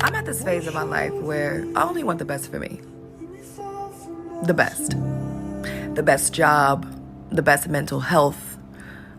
I'm at this phase of my life where I only want the best for me. The best. The best job, the best mental health.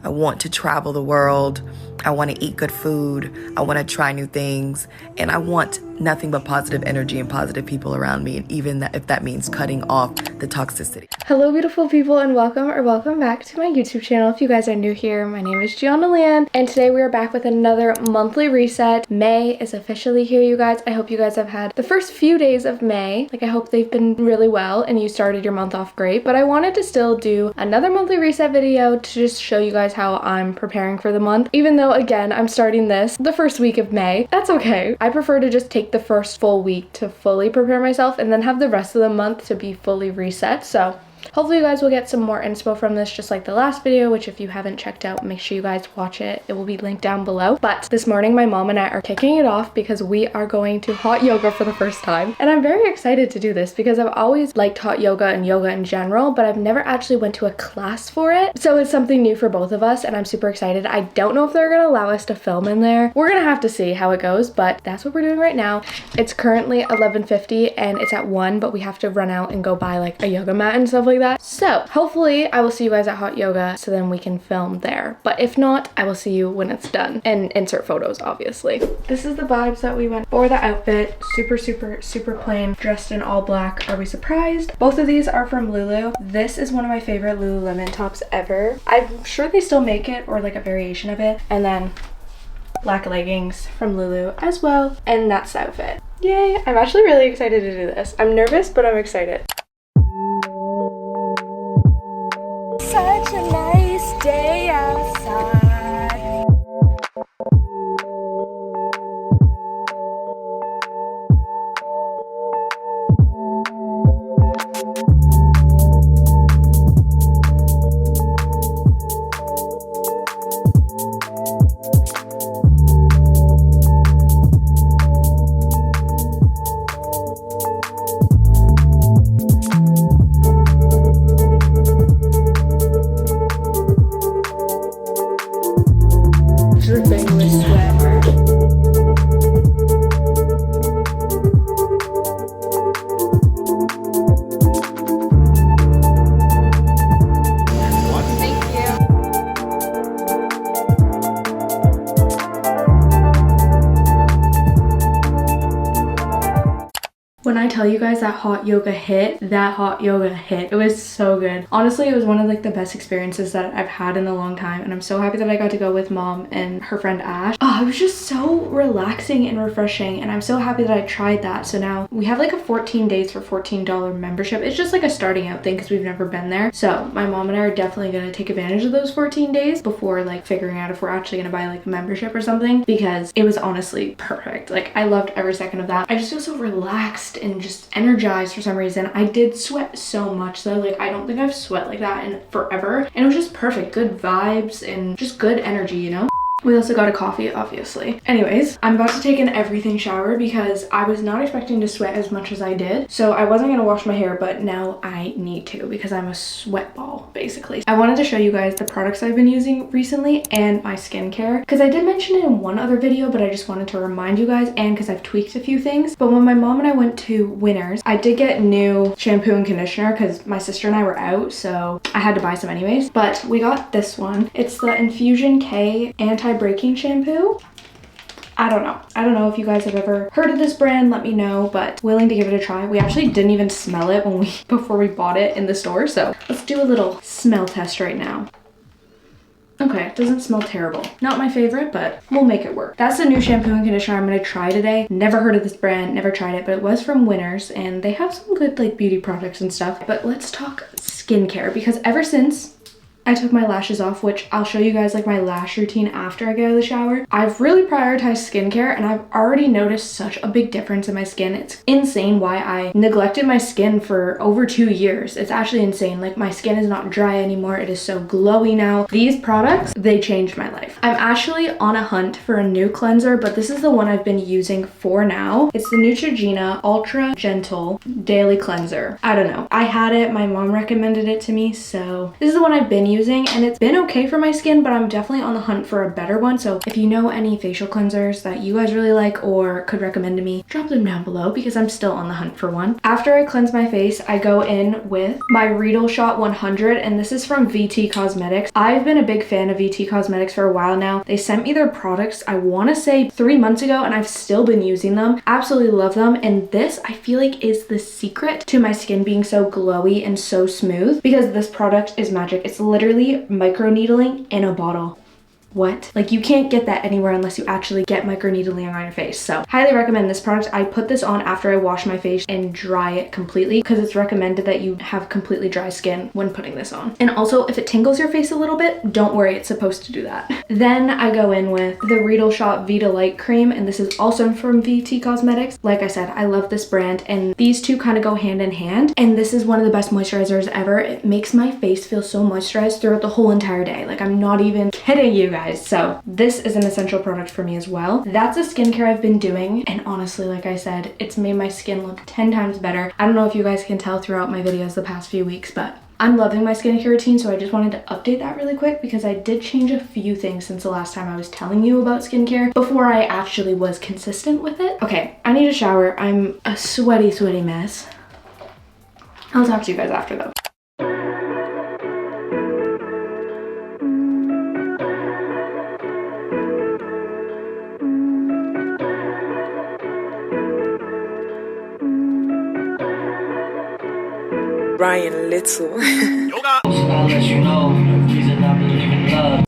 I want to travel the world. I want to eat good food. I want to try new things. And I want nothing but positive energy and positive people around me, and even if that means cutting off the toxicity. Hello beautiful people, and welcome back to my YouTube channel. If you guys are new here, my name is Gianna Land, and today we are back with another monthly reset. May is officially here, you guys. I hope you guys have had the first few days of May. I hope they've been really well and you started your month off great, but I wanted to still do another monthly reset video to just show you guys how I'm preparing for the month. Even though, again, I'm starting this the first week of May, that's okay. I prefer to just take the first full week to fully prepare myself and then have the rest of the month to be fully reset. So hopefully you guys will get some more inspo from this, just like the last video, which if you haven't checked out, make sure you guys watch it. It will be linked down below. But this morning, my mom and I are kicking it off because we are going to hot yoga for the first time. And I'm very excited to do this because I've always liked hot yoga and yoga in general, but I've never actually went to a class for it. So it's something new for both of us and I'm super excited. I don't know if they're gonna allow us to film in there. We're gonna have to see how it goes, but that's what we're doing right now. It's currently 11:50 and it's at 1, but we have to run out and go buy like a yoga mat and stuff like that. So hopefully I will see you guys at hot yoga so then we can film there. But if not, I will see you when it's done and insert photos, obviously. This is the vibes that we went for the outfit. Super plain, dressed in all black. Are we surprised? Both of these are from Lulu. This is one of my favorite Lululemon tops ever. I'm sure they still make it or like a variation of it. And then black leggings from Lulu as well. And that's the outfit. Yay! I'm actually really excited to do this. I'm nervous, but I'm excited. Such a nice day outside. Dripping with sweat. When I tell you guys that hot yoga hit, it was so good. Honestly, it was one of like the best experiences that I've had in a long time, and I'm so happy that I got to go with mom and her friend Ash. Oh, it was just so relaxing and refreshing, and I'm so happy that I tried that. So now we have like a 14 days for $14 membership. It's just like a starting out thing because we've never been there. So my mom and I are definitely gonna take advantage of those 14 days before like figuring out if we're actually gonna buy like a membership or something, because it was honestly perfect. Like I loved every second of that. I just feel so relaxed and just energized for some reason. I did sweat so much though. Like I don't think I've sweat like that in forever, and it was just perfect. Good vibes and just good energy, you know? We also got a coffee, obviously. Anyways, I'm about to take an everything shower because I was not expecting to sweat as much as I did. So I wasn't gonna wash my hair, but now I need to because I'm a sweat ball, basically. I wanted to show you guys the products I've been using recently and my skincare, because I did mention it in one other video, but I just wanted to remind you guys, and because I've tweaked a few things. But when my mom and I went to Winners, I did get new shampoo and conditioner because my sister and I were out, so I had to buy some anyways. But we got this one. It's the Infusion K anti-breaking shampoo. I don't know if you guys have ever heard of this brand, let me know, but willing to give it a try. We actually didn't even smell it before we bought it in the store, so let's do a little smell test right now. Okay, it doesn't smell terrible. Not my favorite, but we'll make it work. That's the new shampoo and conditioner I'm gonna try today. Never heard of this brand, never tried it, but it was from Winners, and they have some good like beauty products and stuff. But let's talk skincare, because ever since I took my lashes off, which I'll show you guys like my lash routine after I get out of the shower. I've really prioritized skincare, and I've already noticed such a big difference in my skin. It's insane why I neglected my skin for over 2 years. It's actually insane. Like my skin is not dry anymore. It is so glowy now. These products, they changed my life. I'm actually on a hunt for a new cleanser, but this is the one I've been using for now. It's the Neutrogena Ultra Gentle Daily Cleanser. I don't know. I had it. My mom recommended it to me, so this is the one I've been using using, and it's been okay for my skin, but I'm definitely on the hunt for a better one. So if you know any facial cleansers that you guys really like or could recommend to me, drop them down below because I'm still on the hunt for one. After I cleanse my face, I go in with my Riedel Shot 100, and this is from VT Cosmetics. I've been a big fan of VT Cosmetics for a while now. They sent me their products, I want to say 3 months ago, and I've still been using them. Absolutely love them, and this I feel like is the secret to my skin being so glowy and so smooth, because this product is magic. It's literally microneedling in a bottle. What? Like, you can't get that anywhere unless you actually get microneedling on your face. So highly recommend this product. I put this on after I wash my face and dry it completely, because it's recommended that you have completely dry skin when putting this on. And also, if it tingles your face a little bit, don't worry, it's supposed to do that. Then I go in with the Riedel Shot Vita Light Cream, and this is also from VT Cosmetics. Like I said, I love this brand, and these two kind of go hand in hand, and this is one of the best moisturizers ever. It makes my face feel so moisturized throughout the whole entire day. Like, I'm not even kidding you guys. So this is an essential product for me as well. That's the skincare I've been doing, and honestly, like I said, it's made my skin look 10 times better. I don't know if you guys can tell throughout my videos the past few weeks, but I'm loving my skincare routine, so I just wanted to update that really quick because I did change a few things since the last time I was telling you about skincare before I actually was consistent with it. Okay, I need a shower. I'm a sweaty mess. I'll talk to you guys after though. Ryan Little. I'll let you know the reason I believe in love.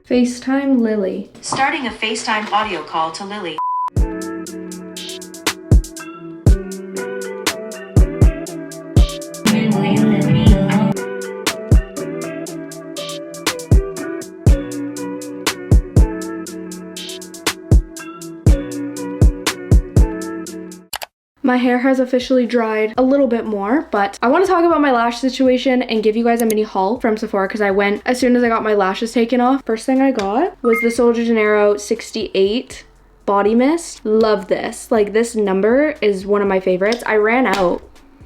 FaceTime Lily. Starting a FaceTime audio call to Lily. My hair has officially dried a little bit more, but I want to talk about my lash situation and give you guys a mini haul from Sephora because I went as soon as I got my lashes taken off. First thing I got was the Sol de Janeiro 68 body mist. Love this. Like, this number is one of my favorites. I ran out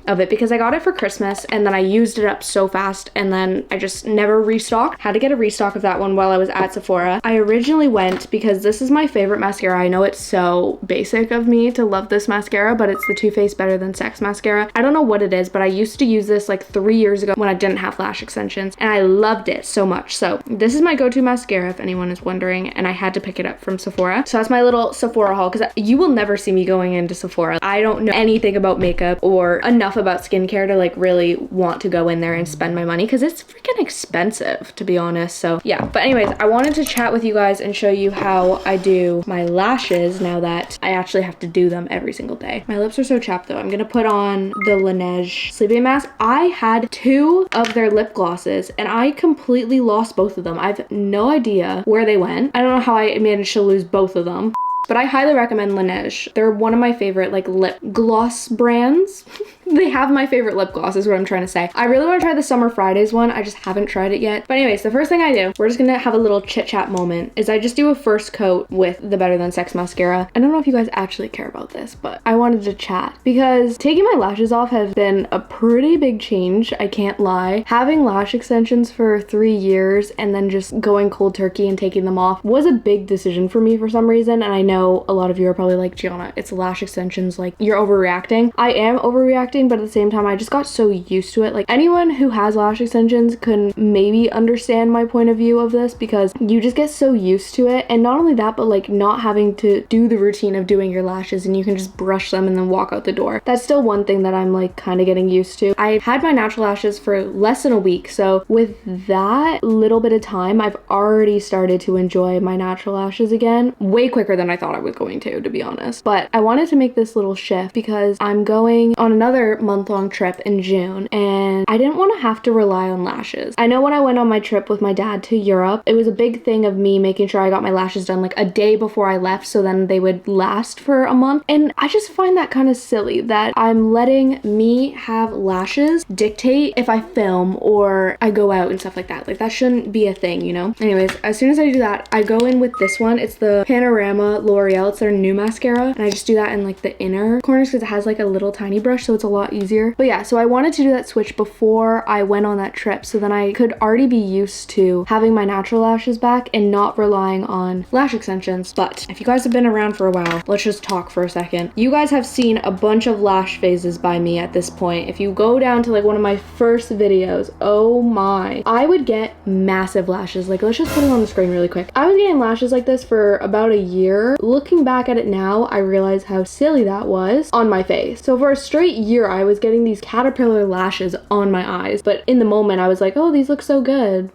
of it because I got it for Christmas and then I used it up so fast and then I just never restocked. Had to get a restock of that one while I was at Sephora. I originally went because this is my favorite mascara. I know it's so basic of me to love this mascara, but it's the Too Faced Better Than Sex mascara. I don't know what it is, but I used to use this like 3 years ago when I didn't have lash extensions and I loved it so much. So this is my go-to mascara if anyone is wondering, and I had to pick it up from Sephora. So that's my little Sephora haul because you will never see me going into Sephora. I don't know anything about makeup or enough about skincare to like really want to go in there and spend my money because it's freaking expensive, to be honest. So yeah, but anyways, I wanted to chat with you guys and show you how I do my lashes now that I actually have to do them every single day. My lips are so chapped though. I'm gonna put on the Laneige sleeping mask. I had 2 of their lip glosses and I completely lost both of them. I have no idea where they went. I don't know how I managed to lose both of them. But I highly recommend Laneige. They're one of my favorite like lip gloss brands. They have my favorite lip gloss is what I'm trying to say. I really want to try the Summer Fridays one. I just haven't tried it yet. But anyways, the first thing I do, we're just gonna have a little chit chat moment, is I just do a first coat with the Better Than Sex mascara. I don't know if you guys actually care about this, but I wanted to chat because taking my lashes off has been a pretty big change. I can't lie. Having lash extensions for 3 years and then just going cold turkey and taking them off was a big decision for me for some reason. And I know a lot of you are probably like, Gianna, it's lash extensions, like you're overreacting. I am overreacting, but at the same time I just got so used to it. Like, anyone who has lash extensions can maybe understand my point of view of this because you just get so used to it. And not only that, but like not having to do the routine of doing your lashes and you can just brush them and then walk out the door. That's still one thing that I'm like kind of getting used to. I had my natural lashes for less than a week, so with that little bit of time I've already started to enjoy my natural lashes again way quicker than I thought I was going to be honest. But I wanted to make this little shift because I'm going on another another month-long trip in June, and I didn't want to have to rely on lashes. I know when I went on my trip with my dad to Europe, it was a big thing of me making sure I got my lashes done like a day before I left so then they would last for a month. And I just find that kind of silly that I'm letting me have lashes dictate if I film or I go out and stuff like that. Like, that shouldn't be a thing, you know? Anyways, as soon as I do that, I go in with this one. It's the Panorama L'Oreal. It's their new mascara. And I just do that in like the inner corners because it has like a little tiny brush, so it's a lot easier. But yeah, so I wanted to do that switch before I went on that trip so then I could already be used to having my natural lashes back and not relying on lash extensions. But if you guys have been around for a while, let's just talk for a second. You guys have seen a bunch of lash phases by me at this point. If you go down to like one of my first videos, oh my, I would get massive lashes. Like, let's just put it on the screen really quick. I was getting lashes like this for about a year. Looking back at it now, I realize how silly that was on my face. So for a straight year, I was getting these caterpillar lashes on my eyes, but in the moment I was like, oh, these look so good.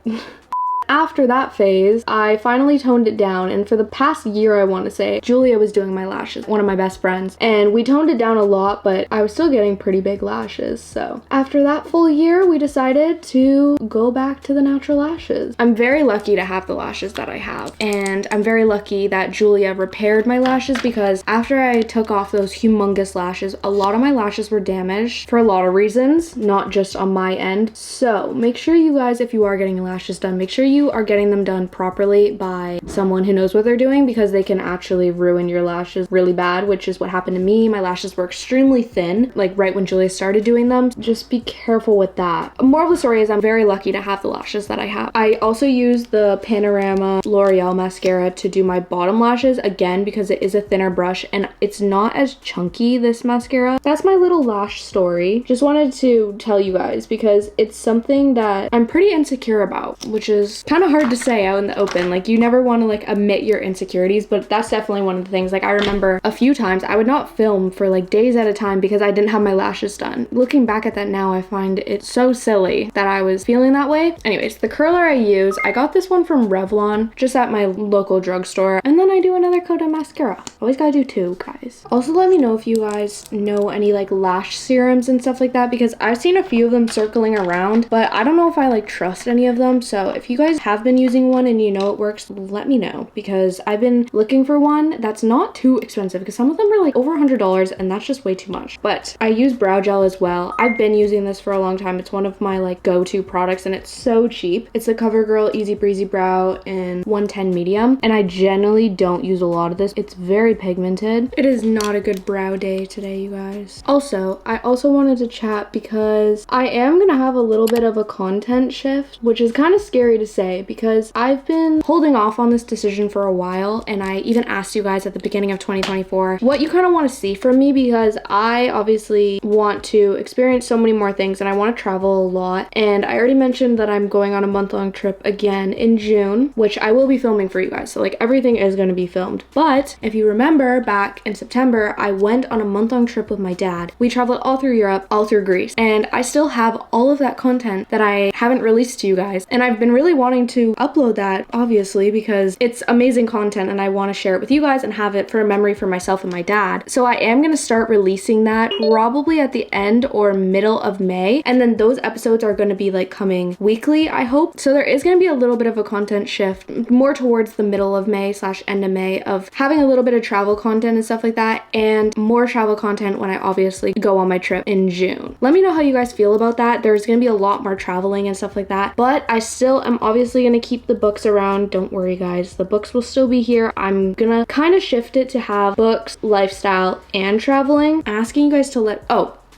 After that phase, I finally toned it down, and for the past year, I want to say, Julia was doing my lashes, one of my best friends, and we toned it down a lot, but I was still getting pretty big lashes. So after that full year, we decided to go back to the natural lashes. I'm very lucky to have the lashes that I have, and I'm very lucky that Julia repaired my lashes because after I took off those humongous lashes, a lot of my lashes were damaged for a lot of reasons, not just on my end. So make sure you guys, if you are getting lashes done, make sure you are getting them done properly by someone who knows what they're doing, because they can actually ruin your lashes really bad, which is what happened to me. My lashes were extremely thin, like right when Julia started doing them. Just be careful with that. Moral of the story is I'm very lucky to have the lashes that I have. I also use the Panorama L'Oreal mascara to do my bottom lashes, again, because it is a thinner brush and it's not as chunky, this mascara. That's my little lash story. Just wanted to tell you guys because it's something that I'm pretty insecure about, which is kind of hard to say out in the open. Like, you never want to like admit your insecurities, but that's definitely one of the things. Like, I remember a few times I would not film for like days at a time because I didn't have my lashes done. Looking back at that now, I find it so silly that I was feeling that way. Anyways, the curler I use, I got this one from Revlon, just at my local drugstore, and then I do another coat of mascara. Always gotta do two, guys. Also, let me know if you guys know any like lash serums and stuff like that, because I've seen a few of them circling around, but I don't know if I like trust any of them. So if you guys have been using one and you know it works, let me know, because I've been looking for one that's not too expensive, because some of them are like over $100 and that's just way too much. But I use brow gel as well. I've been using this for a long time. It's one of my like go-to products and it's so cheap. It's the CoverGirl Easy Breezy Brow in 110 medium, and I generally don't use a lot of this. It's very pigmented. It is not a good brow day today, you guys. Also, I also wanted to chat because I am gonna have a little bit of a content shift, which is kind of scary to say because I've been holding off on this decision for a while, and I even asked you guys at the beginning of 2024 what you kind of want to see from me, because I obviously want to experience so many more things and I want to travel a lot. And I already mentioned that I'm going on a month-long trip again in June, which I will be filming for you guys. So like everything is going to be filmed. But if you remember back in September, I went on a month-long trip with my dad. We traveled all through Europe, all through Greece, and I still have all of that content that I haven't released to you guys. And I've been really wanting to upload that, obviously, because it's amazing content and I want to share it with you guys and have it for a memory for myself and my dad. So I am going to start releasing that probably at the end or middle of May, and then those episodes are going to be like coming weekly, I hope. So there is going to be a little bit of a content shift more towards the middle of May / end of May, of having a little bit of travel content and stuff like that, and more travel content when I obviously go on my trip in June. Let me know how you guys feel about that. There's going to be a lot more traveling and stuff like that, but I still am obviously going to keep the books around. Don't worry, guys, the books will still be here. I'm gonna kind of shift it to have books, lifestyle, and traveling. I'm asking you guys to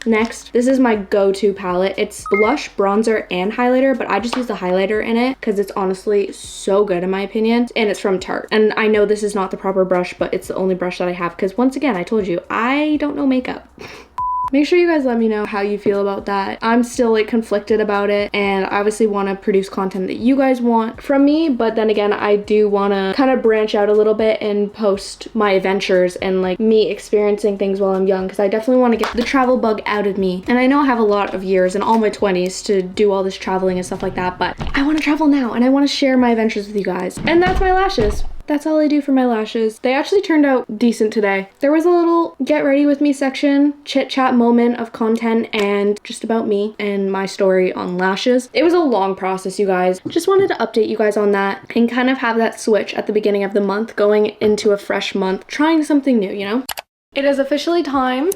next, this is my go-to palette. It's blush, bronzer, and highlighter, but I just use the highlighter in it because it's honestly so good in my opinion, and it's from Tarte. And I know this is not the proper brush, but it's the only brush that I have because, once again, I told you, I don't know makeup. Make sure you guys let me know how you feel about that. I'm still like conflicted about it, and I obviously want to produce content that you guys want from me, but then again, I do want to kind of branch out a little bit and post my adventures and like me experiencing things while I'm young, because I definitely want to get the travel bug out of me. And I know I have a lot of years in all my 20s to do all this traveling and stuff like that, but I want to travel now and I want to share my adventures with you guys. And that's my lashes. That's all I do for my lashes. They actually turned out decent today. There was a little get ready with me section, chit chat moment of content and just about me and my story on lashes. It was a long process, you guys. Just wanted to update you guys on that and kind of have that switch at the beginning of the month, going into a fresh month, trying something new, you know? It is officially time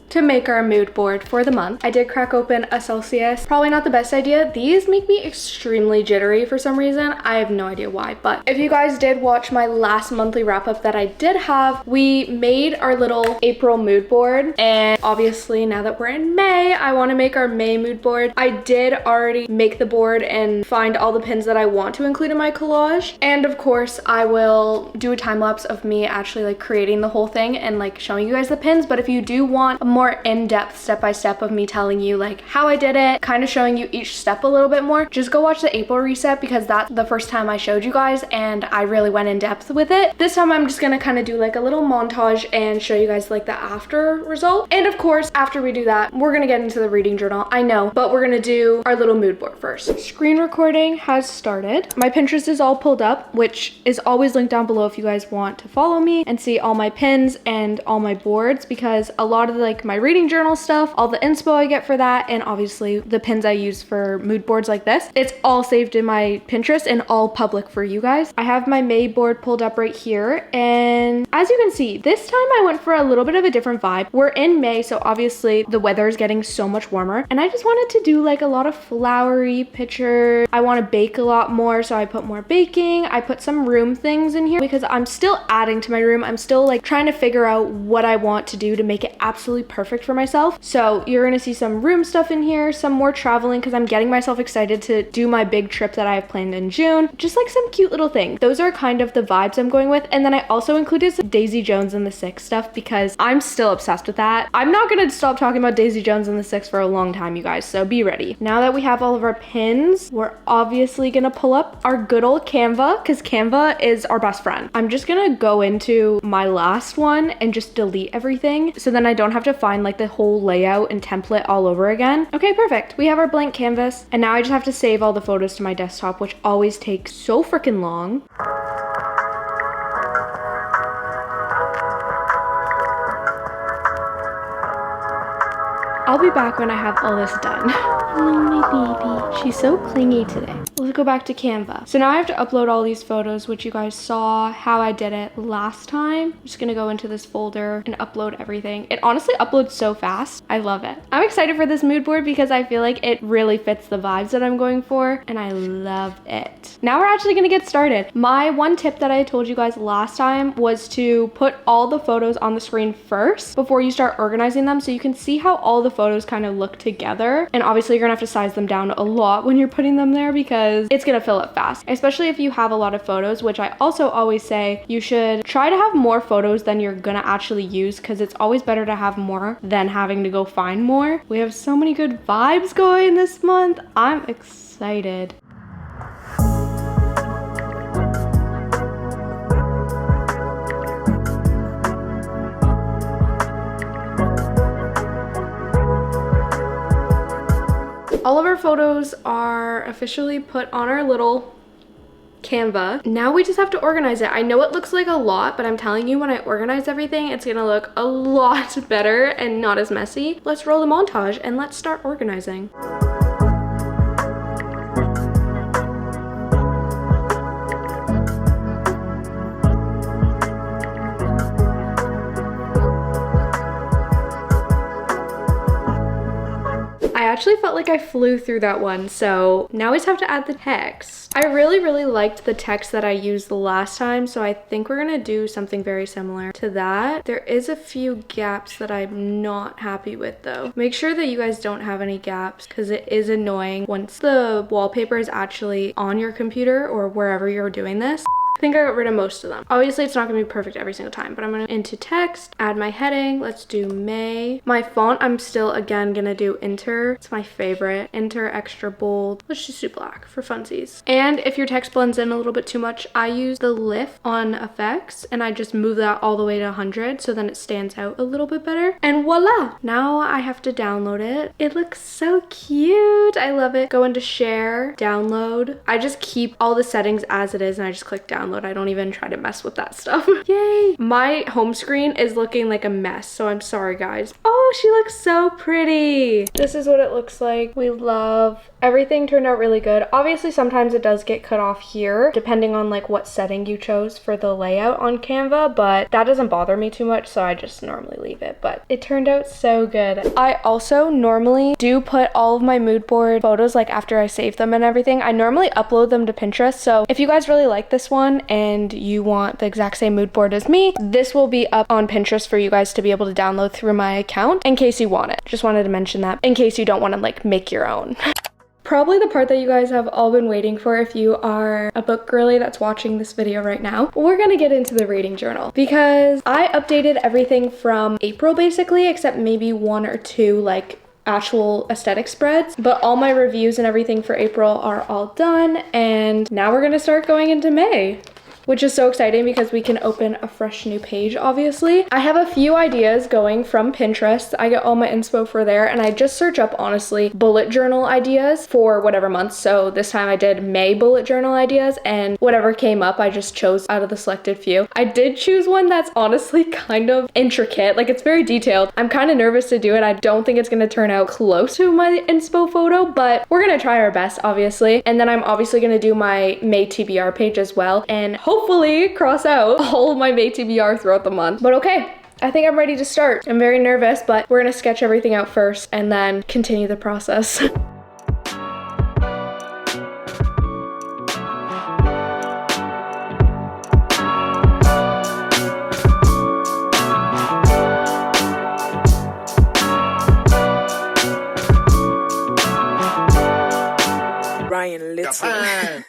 to make our mood board for the month. I did crack open a Celsius. Probably not the best idea. These make me extremely jittery for some reason. I have no idea why, but if you guys did watch my last monthly wrap up that I did have, we made our little April mood board. And obviously now that we're in May, I want to make our May mood board. I did already make the board and find all the pins that I want to include in my collage. And of course, I will do a time lapse of me actually like creating the whole thing and like showing you guys the pins. But if you do want a more in-depth step-by-step of me telling you like how I did it, kind of showing you each step a little bit more, just go watch the April reset because that's the first time I showed you guys and I really went in depth with it. This time I'm just gonna kind of do like a little montage and show you guys like the after result. And of course, after we do that, we're gonna get into the reading journal, I know, but we're gonna do our little mood board first. Screen recording has started. My Pinterest is all pulled up, which is always linked down below if you guys want to follow me and see all my pins and all my boards, because a lot of like my reading journal stuff, all the inspo I get for that, and obviously the pins I use for mood boards like this, it's all saved in my Pinterest and all public for you guys. I have my May board pulled up right here, and as you can see, this time I went for a little bit of a different vibe. We're in May, so obviously the weather is getting so much warmer, and I just wanted to do like a lot of flowery pictures. I want to bake a lot more, so I put more baking. I put some room things in here because I'm still adding to my room. I'm still like trying to figure out what I want to do to make it absolutely perfect for myself. So you're gonna see some room stuff in here, some more traveling because I'm getting myself excited to do my big trip that I have planned in June. Just like some cute little things. Those are kind of the vibes I'm going with. And then I also included some Daisy Jones and the Six stuff because I'm still obsessed with that. I'm not gonna stop talking about Daisy Jones and the Six for a long time, you guys, so be ready. Now that we have all of our pins, we're obviously gonna pull up our good old Canva because Canva is our best friend. I'm just gonna go into my last one and just delete everything so then I don't have to find like the whole layout and template all over again. Okay, perfect. We have our blank canvas and now I just have to save all the photos to my desktop, which always takes so freaking long. I'll be back when I have all this done. Hello, my baby. She's so clingy today. Let's go back to Canva. So now I have to upload all these photos, which you guys saw how I did it last time. I'm just gonna go into this folder and upload everything. It honestly uploads so fast. I love it. I'm excited for this mood board because I feel like it really fits the vibes that I'm going for and I love it. Now we're actually gonna get started. My one tip that I told you guys last time was to put all the photos on the screen first before you start organizing them so you can see how all the photos kind of look together. And obviously you're gonna have to size them down a lot when you're putting them there because it's gonna fill up fast, especially if you have a lot of photos, which I also always say you should try to have more photos than you're gonna actually use because it's always better to have more than having to go find more. We have so many good vibes going this month. I'm excited. All of our photos are officially put on our little Canva. Now we just have to organize it. I know it looks like a lot, but I'm telling you when I organize everything, it's gonna look a lot better and not as messy. Let's roll the montage and let's start organizing. I actually felt like I flew through that one, so now we just have to add the text. I really liked the text that I used the last time, so I think we're gonna do something very similar to that. There is a few gaps that I'm not happy with though. Make sure that you guys don't have any gaps because it is annoying once the wallpaper is actually on your computer or wherever you're doing this. I think I got rid of most of them. Obviously, it's not gonna be perfect every single time, but I'm gonna into text, add my heading. Let's do May. My font, I'm still again gonna do Inter. It's my favorite. Inter, extra bold. Let's just do black for funsies. And if your text blends in a little bit too much, I use the lift on effects and I just move that all the way to 100 so then it stands out a little bit better. And voila! Now I have to download it. It looks so cute. I love it. Go into share, download. I just keep all the settings as it is and I just click download. download. I don't even try to mess with that stuff. Yay! My home screen is looking like a mess, so I'm sorry guys. Oh, she looks so pretty. This is what it looks like. We love everything. Turned out really good. Obviously sometimes it does get cut off here depending on like what setting you chose for the layout on Canva, but that doesn't bother me too much, so I just normally leave it. But it turned out so good. I also normally do put all of my mood board photos like after I save them and everything. I normally upload them to Pinterest, so if you guys really like this one and you want the exact same mood board as me, this will be up on Pinterest for you guys to be able to download through my account in case you want it. Just wanted to mention that in case you don't want to like make your own. Probably the part that you guys have all been waiting for if you are a book girly that's watching this video right now. We're gonna get into the reading journal because I updated everything from April basically, except maybe 1 or 2 like actual aesthetic spreads, but all my reviews and everything for April are all done, and now we're gonna start going into May, which is so exciting because we can open a fresh new page, obviously. I have a few ideas going from Pinterest. I get all my inspo for there, and I just search up, honestly, bullet journal ideas for whatever month. So this time I did May bullet journal ideas, and whatever came up, I just chose out of the selected few. I did choose one that's honestly kind of intricate. Like, it's very detailed. I'm kind of nervous to do it. I don't think it's gonna turn out close to my inspo photo, but we're gonna try our best, obviously. And then I'm obviously gonna do my May TBR page as well, and hopefully cross out all of my May TBR throughout the month. But okay, I think I'm ready to start. I'm very nervous, but we're gonna sketch everything out first and then continue the process. Ryan Little.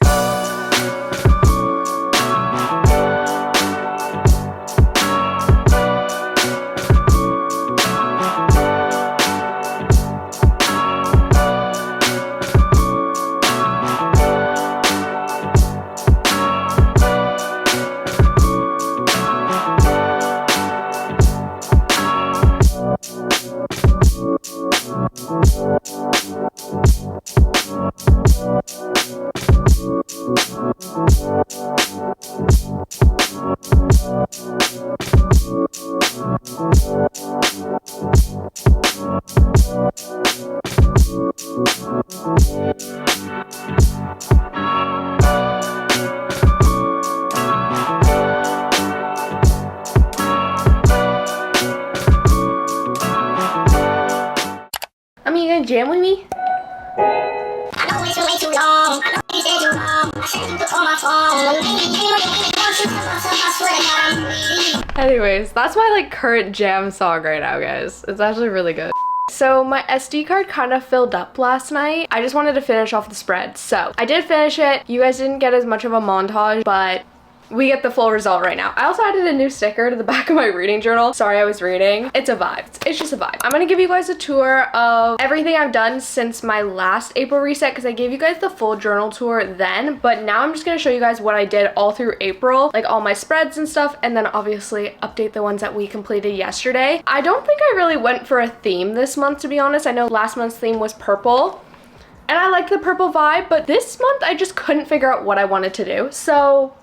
I mean, you gonna jam with me? Anyways, that's my like current jam song right now, guys. It's actually really good. So my SD card kind of filled up last night. I just wanted to finish off the spread. So I did finish it. You guys didn't get as much of a montage, but we get the full result right now. I also added a new sticker to the back of my reading journal. Sorry, I was reading. It's a vibe. It's just a vibe. I'm gonna give you guys a tour of everything I've done since my last April reset because I gave you guys the full journal tour then, but now I'm just gonna show you guys what I did all through April, like all my spreads and stuff, and then obviously update the ones that we completed yesterday. I don't think I really went for a theme this month, to be honest. I know last month's theme was purple, and I liked the purple vibe, but this month I just couldn't figure out what I wanted to do, so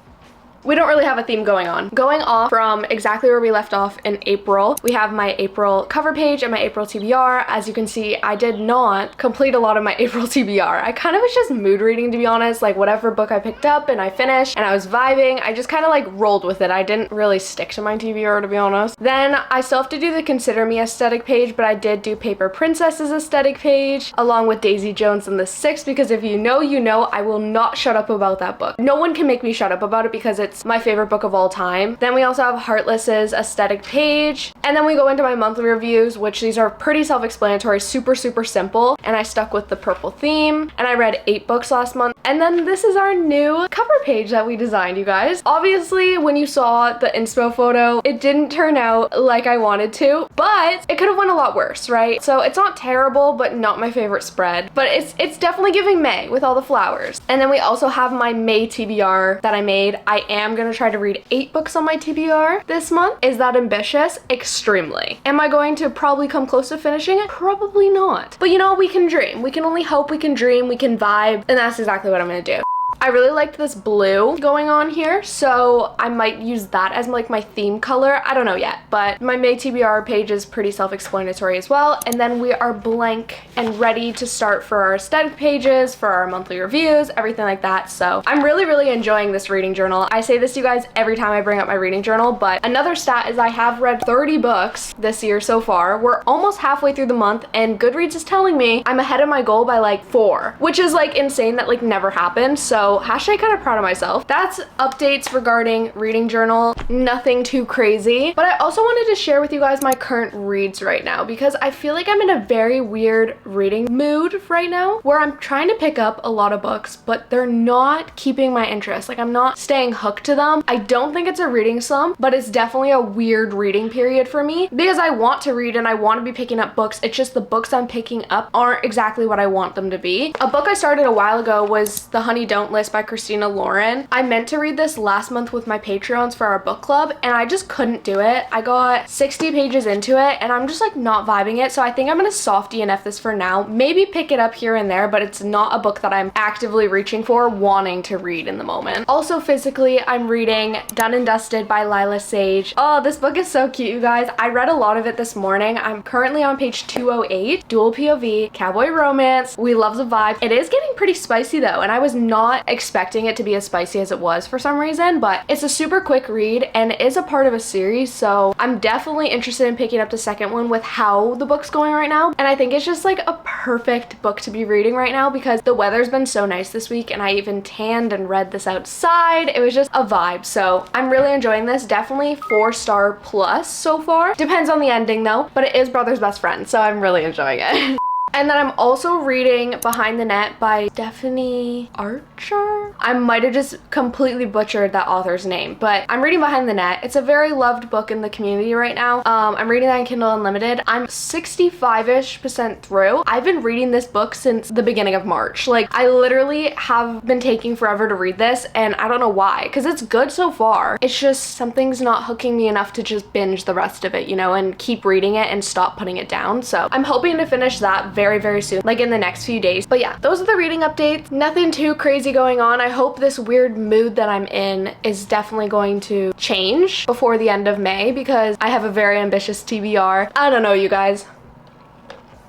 we don't really have a theme going on. Going off from exactly where we left off in April, we have my April cover page and my April TBR. As you can see, I did not complete a lot of my April TBR. I kind of was just mood reading, to be honest, like whatever book I picked up and I finished and I was vibing, I just kind of like rolled with it. I didn't really stick to my TBR, to be honest. Then I still have to do the Consider Me aesthetic page, but I did do Paper Princess's aesthetic page along with Daisy Jones and the Six, because if you know, you know, I will not shut up about that book. No one can make me shut up about it because it's my favorite book of all time. Then we also have Heartless's aesthetic page, and then we go into my monthly reviews, which these are pretty self-explanatory, super simple, and I stuck with the purple theme, and I read 8 books last month. And then this is our new cover page that we designed, you guys. Obviously, when you saw the inspo photo, it didn't turn out like I wanted to, but it could have went a lot worse, right? So it's not terrible, but not my favorite spread, but it's definitely giving May with all the flowers. And then we also have my May TBR that I made. I am gonna try to read 8 books on my TBR this month. Is that ambitious? Extremely. Am I going to probably come close to finishing it? Probably not. But you know, we can dream. We can only hope, we can dream, we can vibe, and that's exactly what I'm gonna do. I really liked this blue going on here, so I might use that as like my theme color. I don't know yet, but my May TBR page is pretty self-explanatory as well. And then we are blank and ready to start for our aesthetic pages, for our monthly reviews, everything like that. So I'm really enjoying this reading journal. I say this to you guys every time I bring up my reading journal, but another stat is I have read 30 books this year so far. We're almost halfway through the month, and Goodreads is telling me I'm ahead of my goal by like 4, which is like insane. That like never happened. So hashtag kind of proud of myself. That's updates regarding reading journal. Nothing too crazy, but I also wanted to share with you guys my current reads right now, because I feel like I'm in a very weird reading mood right now where I'm trying to pick up a lot of books, but they're not keeping my interest. Like I'm not staying hooked to them. I don't think it's a reading slump, but it's definitely a weird reading period for me because I want to read and I want to be picking up books. It's just the books I'm picking up aren't exactly what I want them to be. A book I started a while ago was The Honey Don't List by Christina Lauren. I meant to read this last month with my Patreons for our book club, and I just couldn't do it. I got 60 pages into it and I'm just like not vibing it. So I think I'm gonna soft DNF this for now. Maybe pick it up here and there, but it's not a book that I'm actively reaching for, wanting to read in the moment. Also physically, I'm reading Done and Dusted by Lila Sage. Oh, this book is so cute, you guys. I read a lot of it this morning. I'm currently on page 208. Dual POV, cowboy romance. We love the vibe. It is getting pretty spicy though, and I was not expecting it to be as spicy as it was for some reason, but it's a super quick read and it is a part of a series, so I'm definitely interested in picking up the second one with how the book's going right now. And I think it's just like a perfect book to be reading right now because the weather's been so nice this week, and I even tanned and read this outside. It was just a vibe, so I'm really enjoying this. Definitely 4-star plus so far. Depends on the ending though, but it is Brother's Best Friend, so I'm really enjoying it. And then I'm also reading Behind the Net by Stephanie Archer. I might have just completely butchered that author's name, but I'm reading Behind the Net. It's a very loved book in the community right now. I'm reading that on Kindle Unlimited. I'm 65-ish% through. I've been reading this book since the beginning of March. Like I literally have been taking forever to read this, and I don't know why, because it's good so far. It's just something's not hooking me enough to just binge the rest of it, you know, and keep reading it and stop putting it down. So I'm hoping to finish that very soon, like in the next few days. But yeah, those are the reading updates. Nothing too crazy going on. I hope this weird mood that I'm in is definitely going to change before the end of May because I have a very ambitious TBR. I don't know, you guys.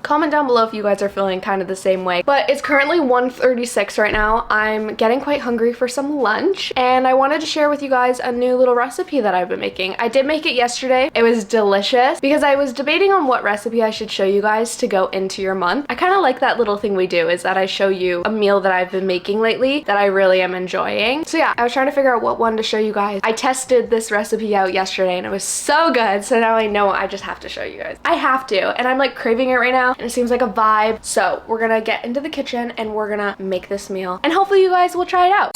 Comment down below if you guys are feeling kind of the same way. But it's currently 1:36 right now. I'm getting quite hungry for some lunch, and I wanted to share with you guys a new little recipe that I've been making. I did make it yesterday. It was delicious because I was debating on what recipe I should show you guys to go into your month. I kind of like that little thing we do, is that I show you a meal that I've been making lately that I really am enjoying. So yeah, I was trying to figure out what one to show you guys. I tested this recipe out yesterday and it was so good, so now I know I just have to show you guys. I have to, and I'm like craving it right now. And it seems like a vibe. So we're gonna get into the kitchen and we're gonna make this meal, and hopefully you guys will try it out.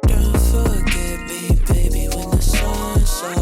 Don't forget me, baby, when the sun's up.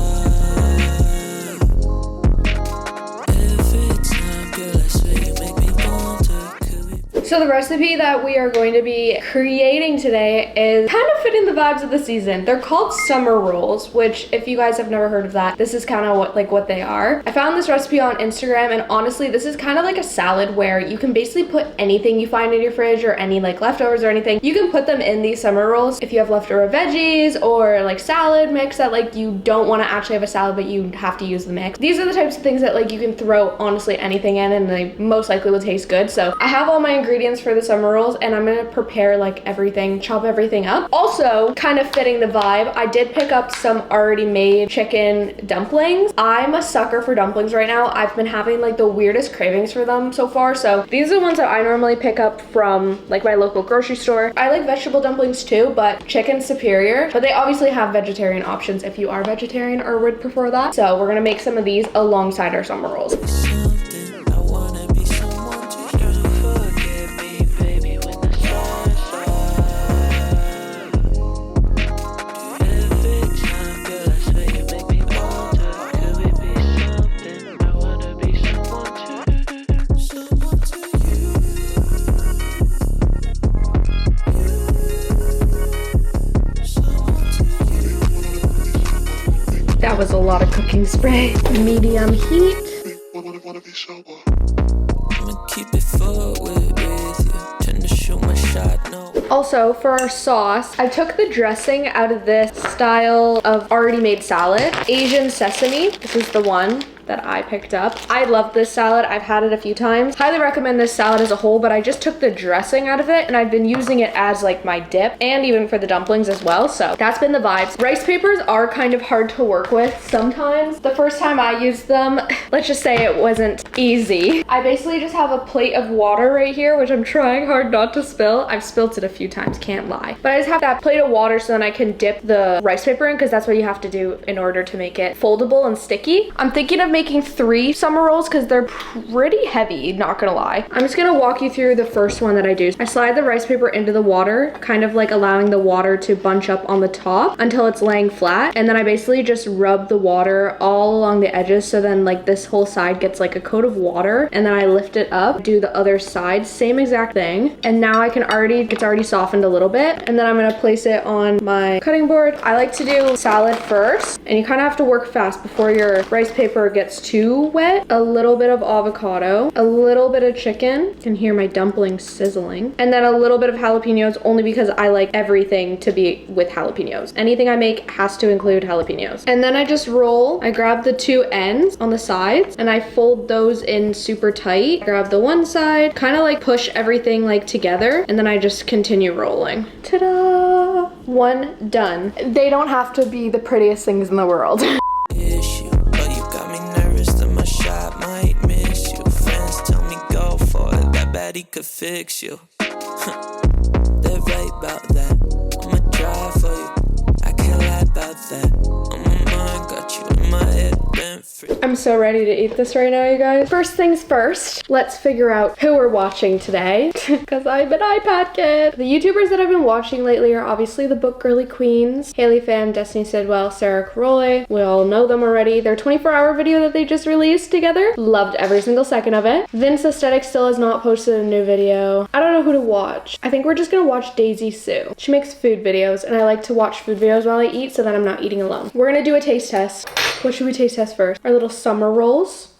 If it's not good, I swear you make me wonder, could we? So the recipe that we are going to be creating today is kind of fitting the vibes of the season. They're called summer rolls, which if you guys have never heard of that, this is kind of what they are. I found this recipe on Instagram, and honestly, this is kind of like a salad where you can basically put anything you find in your fridge or any like leftovers or anything. You can put them in these summer rolls. If you have leftover veggies or like salad mix that like you don't want to actually have a salad but you have to use the mix. These are the types of things that like you can throw honestly anything in and they most likely will taste good. So I have all my ingredients for the summer rolls, and I'm gonna prepare like everything, chop everything up. Also, kind of fitting the vibe, I did pick up some already made chicken dumplings. I'm a sucker for dumplings right now. I've been having like the weirdest cravings for them so far. So these are the ones that I normally pick up from like my local grocery store. I like vegetable dumplings too, but chicken's superior. But they obviously have vegetarian options if you are vegetarian or would prefer that. So we're gonna make some of these alongside our summer rolls. Something I wanna be someone to. Don't forget me, baby, when the sun's up. If it's not good, I swear you make me wonder, could we be something? I wanna be someone to. Someone to you. Someone to you. That was a lot of cooking spray. Medium heat. Wanna be someone. I'ma keep it forward with you. Tend to shoot my shot, no. Also, for our sauce, I took the dressing out of this style of already made salad. Asian sesame, this is the one that I picked up. I love this salad. I've had it a few times. Highly recommend this salad as a whole, but I just took the dressing out of it and I've been using it as like my dip and even for the dumplings as well. So that's been the vibes. Rice papers are kind of hard to work with sometimes. The first time I used them, let's just say it wasn't easy. I basically just have a plate of water right here, which I'm trying hard not to spill. I've spilled it a few times, can't lie. But I just have that plate of water so then I can dip the rice paper in because that's what you have to do in order to make it foldable and sticky. I'm thinking of making 3 summer rolls because they're pretty heavy, not gonna lie. I'm just gonna walk you through the first one that I do. I slide the rice paper into the water, kind of like allowing the water to bunch up on the top until it's laying flat. And then I basically just rub the water all along the edges so then like this whole side gets like a coat of water. And then I lift it up, do the other side, same exact thing. And now I can it's already softened a little bit. And then I'm gonna place it on my cutting board. I like to do salad first, and you kind of have to work fast before your rice paper gets too wet. A little bit of avocado, a little bit of chicken. You can hear my dumplings sizzling. And then a little bit of jalapenos only because I like everything to be with jalapenos. Anything I make has to include jalapenos. And then I just roll. I grab the 2 ends on the sides and I fold those in super tight. Grab the one side, kind of like push everything like together, and then I just continue rolling. Ta-da! One done. They don't have to be the prettiest things in the world. Issue, but you got me nervous that my shot might miss you. Friends tell me go for it, that baddie could fix you. They're right about that. I'ma try for you, I can't lie about that. On my mind, got you in my head, been free. I'm so ready to eat this right now, you guys. First things first, let's figure out who we're watching today because I'm an iPad kid. The YouTubers that I've been watching lately are obviously the Book Girly Queens, Haley Pham, Destiny Sidwell, Sarah Carole. We all know them already. Their 24-hour video that they just released together, loved every single second of it. Vince Aesthetic still has not posted a new video. I don't know who to watch. I think we're just gonna watch Daisy Sue. She makes food videos and I like to watch food videos while I eat so that I'm not eating alone. We're gonna do a taste test. What should we taste test first? Our little summer rolls.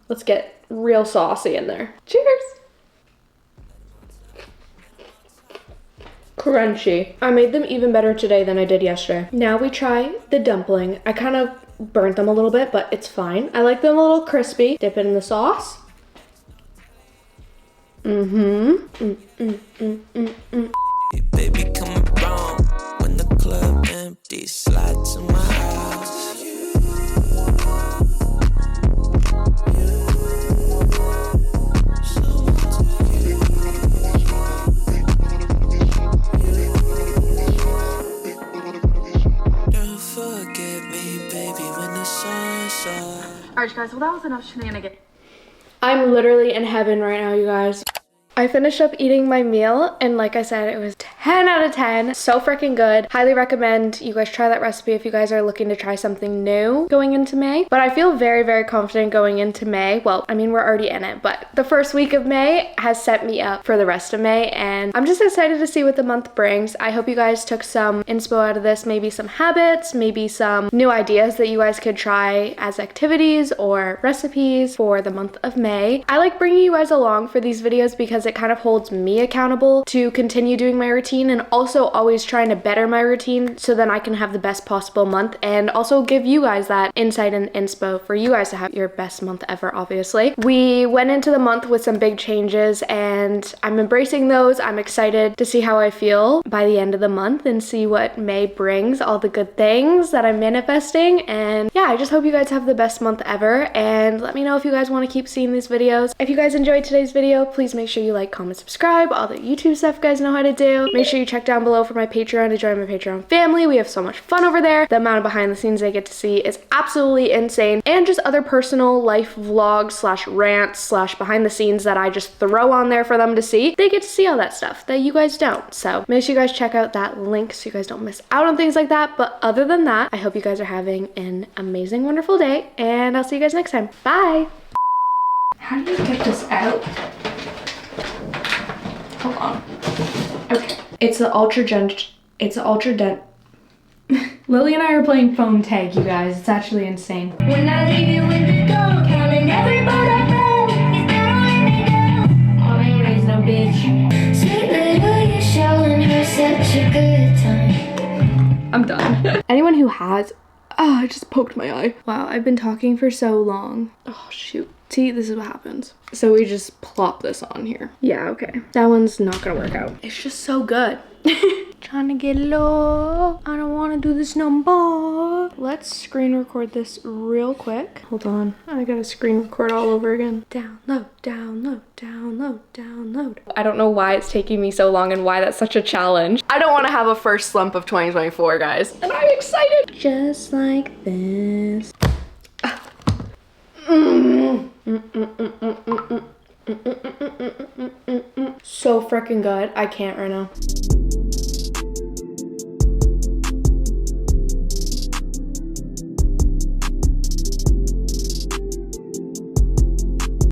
Let's get real saucy in there. Cheers! Crunchy. I made them even better today than I did yesterday. Now we try the dumpling. I kind of burnt them a little bit, but it's fine. I like them a little crispy. Dip it in the sauce. Baby, come around when the club empty, slide to my house. Don't forget me, baby, when the sun's up. Alright guys, well that was enough shenanigans. I'm literally in heaven right now, you guys. I finished up eating my meal and like I said, it was 10 out of 10. So freaking good. Highly recommend you guys try that recipe if you guys are looking to try something new going into May. But I feel very, very confident going into May. Well, I mean, we're already in it, but the first week of May has set me up for the rest of May and I'm just excited to see what the month brings. I hope you guys took some inspo out of this, maybe some habits, maybe some new ideas that you guys could try as activities or recipes for the month of May. I like bringing you guys along for these videos because it kind of holds me accountable to continue doing my routine and also always trying to better my routine so then I can have the best possible month and also give you guys that insight and inspo for you guys to have your best month ever, obviously. We went into the month with some big changes and I'm embracing those. I'm excited to see how I feel by the end of the month and see what May brings, all the good things that I'm manifesting. And yeah, I just hope you guys have the best month ever and let me know if you guys want to keep seeing these videos. If you guys enjoyed today's video, please make sure you like, comment, subscribe, all the YouTube stuff you guys know how to do. Make sure you check down below for my Patreon to join my Patreon family. We have so much fun over there. The amount of behind the scenes I get to see is absolutely insane, and just other personal life vlogs slash rants slash behind the scenes that I just throw on there for them to see. They get to see all that stuff that you guys don't. So make sure you guys check out that link so you guys don't miss out on things like that. But other than that, I hope you guys are having an amazing, wonderful day, and I'll see you guys next time. Bye! How do you get this out? Hold on. Okay. It's the ultra dent. Lily and I are playing phone tag, you guys. It's actually insane. When I leave you with the gold, counting every boat I rode, you never let me down. I ain't raised no bitch. Sweet little, you're showing her. I'm done. Anyone who has, oh, I just poked my eye. Wow, I've been talking for so long. Oh, shoot. See, this is what happens. So we just plop this on here. Yeah, okay. That one's not gonna work out. It's just so good. Trying to get low. I don't want to do this no more. Let's screen record this real quick. Hold on. I gotta screen record all over again. Download, download, download, download. I don't know why it's taking me so long and why that's such a challenge. I don't want to have a first slump of 2024, guys. And I'm excited. Just like this. So freaking good. I can't right now.